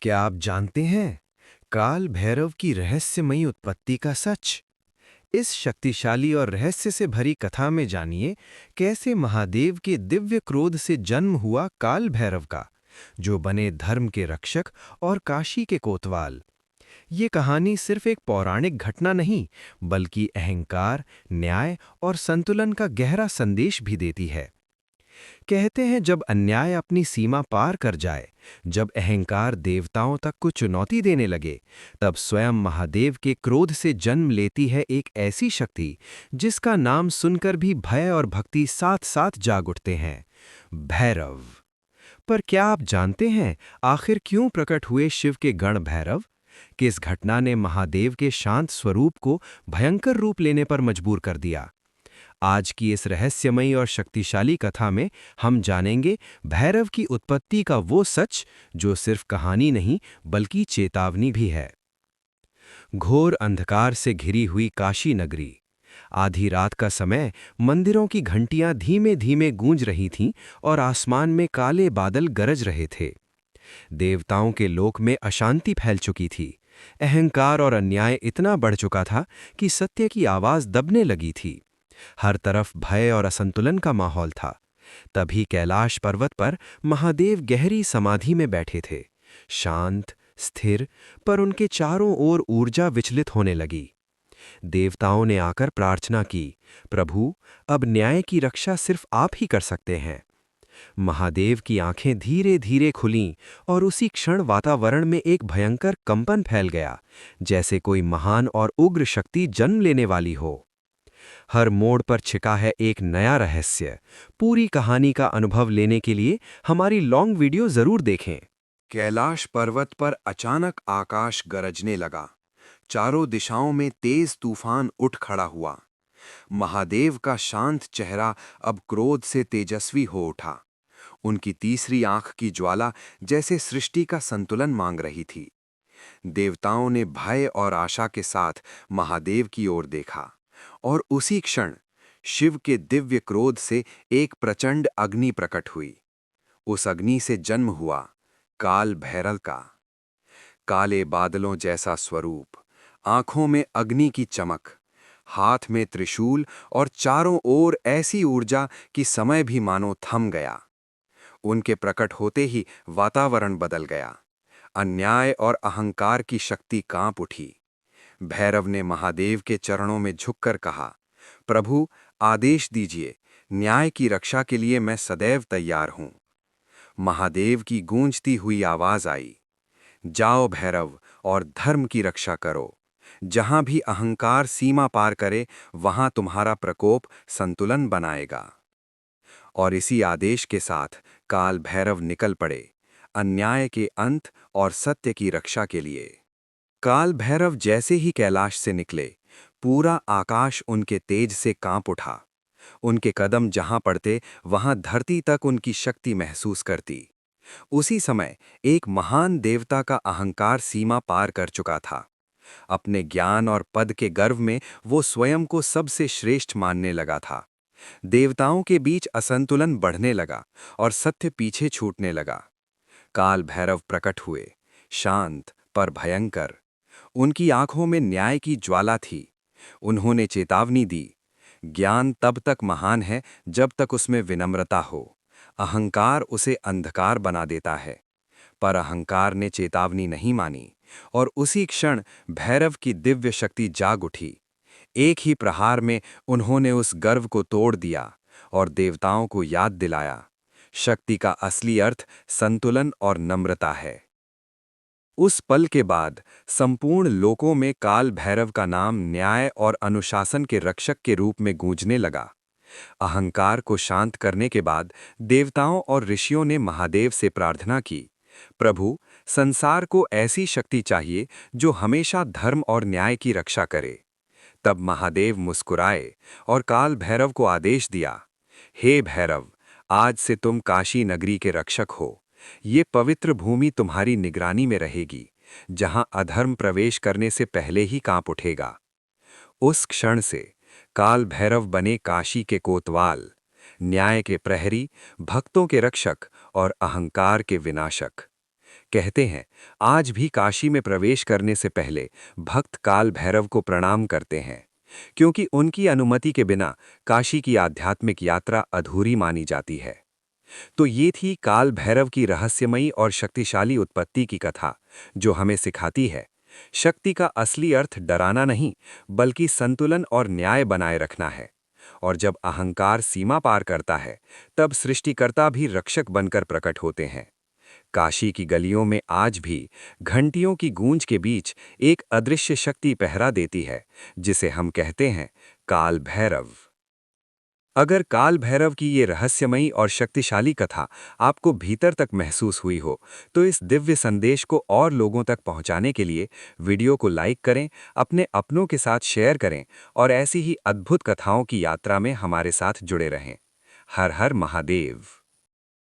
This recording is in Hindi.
क्या आप जानते हैं काल भैरव की रहस्यमयी उत्पत्ति का सच? इस शक्तिशाली और रहस्य से भरी कथा में जानिए कैसे महादेव के दिव्य क्रोध से जन्म हुआ काल भैरव का, जो बने धर्म के रक्षक और काशी के कोतवाल। ये कहानी सिर्फ एक पौराणिक घटना नहीं, बल्कि अहंकार, न्याय और संतुलन का गहरा संदेश भी देती है। कहते हैं जब अन्याय अपनी सीमा पार कर जाए, जब अहंकार देवताओं तक को चुनौती देने लगे, तब स्वयं महादेव के क्रोध से जन्म लेती है एक ऐसी शक्ति जिसका नाम सुनकर भी भय और भक्ति साथ साथ जाग उठते हैं, भैरव। पर क्या आप जानते हैं आखिर क्यों प्रकट हुए शिव के गण भैरव? किस घटना ने महादेव के शांत स्वरूप को भयंकर रूप लेने पर मजबूर कर दिया? आज की इस रहस्यमयी और शक्तिशाली कथा में हम जानेंगे भैरव की उत्पत्ति का वो सच जो सिर्फ कहानी नहीं बल्कि चेतावनी भी है। घोर अंधकार से घिरी हुई काशी नगरी। आधी रात का समय, मंदिरों की घंटियां धीमे धीमे गूंज रही थीं और आसमान में काले बादल गरज रहे थे। देवताओं के लोक में अशांति फैल चुकी थी। अहंकार और अन्याय इतना बढ़ चुका था कि सत्य की आवाज दबने लगी थी। हर तरफ भय और असंतुलन का माहौल था। तभी कैलाश पर्वत पर महादेव गहरी समाधि में बैठे थे, शांत, स्थिर, पर उनके चारों ओर ऊर्जा विचलित होने लगी। देवताओं ने आकर प्रार्थना की, प्रभु, अब न्याय की रक्षा सिर्फ आप ही कर सकते हैं। महादेव की आंखें धीरे धीरे खुलीं और उसी क्षण वातावरण में एक भयंकर कंपन फैल गया, जैसे कोई महान और उग्र शक्ति जन्म लेने वाली हो। हर मोड़ पर छिपा है एक नया रहस्य। पूरी कहानी का अनुभव लेने के लिए हमारी लॉन्ग वीडियो जरूर देखें। कैलाश पर्वत पर अचानक आकाश गरजने लगा। चारों दिशाओं में तेज तूफान उठ खड़ा हुआ। महादेव का शांत चेहरा अब क्रोध से तेजस्वी हो उठा। उनकी तीसरी आंख की ज्वाला जैसे सृष्टि का संतुलन मांग रही थी। देवताओं ने भय और आशा के साथ महादेव की ओर देखा, और उसी क्षण शिव के दिव्य क्रोध से एक प्रचंड अग्नि प्रकट हुई। उस अग्नि से जन्म हुआ काल भैरव का। काले बादलों जैसा स्वरूप, आंखों में अग्नि की चमक, हाथ में त्रिशूल और चारों ओर ऐसी ऊर्जा कि समय भी मानो थम गया। उनके प्रकट होते ही वातावरण बदल गया। अन्याय और अहंकार की शक्ति कांप उठी। भैरव ने महादेव के चरणों में झुककर कहा, प्रभु, आदेश दीजिए, न्याय की रक्षा के लिए मैं सदैव तैयार हूं। महादेव की गूंजती हुई आवाज आई, जाओ भैरव और धर्म की रक्षा करो। जहां भी अहंकार सीमा पार करे, वहां तुम्हारा प्रकोप संतुलन बनाएगा। और इसी आदेश के साथ काल भैरव निकल पड़े, अन्याय के अंत और सत्य की रक्षा के लिए। काल भैरव जैसे ही कैलाश से निकले, पूरा आकाश उनके तेज से कांप उठा। उनके कदम जहां पड़ते, वहां धरती तक उनकी शक्ति महसूस करती। उसी समय एक महान देवता का अहंकार सीमा पार कर चुका था। अपने ज्ञान और पद के गर्व में वो स्वयं को सबसे श्रेष्ठ मानने लगा था। देवताओं के बीच असंतुलन बढ़ने लगा और सत्य पीछे छूटने लगा। काल भैरव प्रकट हुए, शांत पर भयंकर। उनकी आंखों में न्याय की ज्वाला थी। उन्होंने चेतावनी दी, ज्ञान तब तक महान है जब तक उसमें विनम्रता हो। अहंकार उसे अंधकार बना देता है। पर अहंकार ने चेतावनी नहीं मानी, और उसी क्षण भैरव की दिव्य शक्ति जाग उठी। एक ही प्रहार में उन्होंने उस गर्व को तोड़ दिया और देवताओं को याद दिलाया, शक्ति का असली अर्थ संतुलन और नम्रता है। उस पल के बाद संपूर्ण लोकों में काल भैरव का नाम न्याय और अनुशासन के रक्षक के रूप में गूंजने लगा। अहंकार को शांत करने के बाद देवताओं और ऋषियों ने महादेव से प्रार्थना की, प्रभु, संसार को ऐसी शक्ति चाहिए जो हमेशा धर्म और न्याय की रक्षा करे। तब महादेव मुस्कुराए और काल भैरव को आदेश दिया, हे भैरव, आज से तुम काशी नगरी के रक्षक हो। ये पवित्र भूमि तुम्हारी निगरानी में रहेगी, जहां अधर्म प्रवेश करने से पहले ही कांप उठेगा। उस क्षण से काल भैरव बने काशी के कोतवाल, न्याय के प्रहरी, भक्तों के रक्षक और अहंकार के विनाशक। कहते हैं, आज भी काशी में प्रवेश करने से पहले भक्त काल भैरव को प्रणाम करते हैं, क्योंकि उनकी अनुमति के बिना काशी की आध्यात्मिक यात्रा अधूरी मानी जाती है। तो ये थी काल भैरव की रहस्यमयी और शक्तिशाली उत्पत्ति की कथा, जो हमें सिखाती है, शक्ति का असली अर्थ डराना नहीं, बल्कि संतुलन और न्याय बनाए रखना है। और जब अहंकार सीमा पार करता है, तब सृष्टिकर्ता भी रक्षक बनकर प्रकट होते हैं। काशी की गलियों में आज भी घंटियों की गूंज के बीच एक अदृश्य शक्ति पहरा देती है, जिसे हम कहते हैं काल भैरव। अगर काल भैरव की ये रहस्यमयी और शक्तिशाली कथा आपको भीतर तक महसूस हुई हो, तो इस दिव्य संदेश को और लोगों तक पहुंचाने के लिए वीडियो को लाइक करें, अपने अपनों के साथ शेयर करें और ऐसी ही अद्भुत कथाओं की यात्रा में हमारे साथ जुड़े रहें। हर हर महादेव।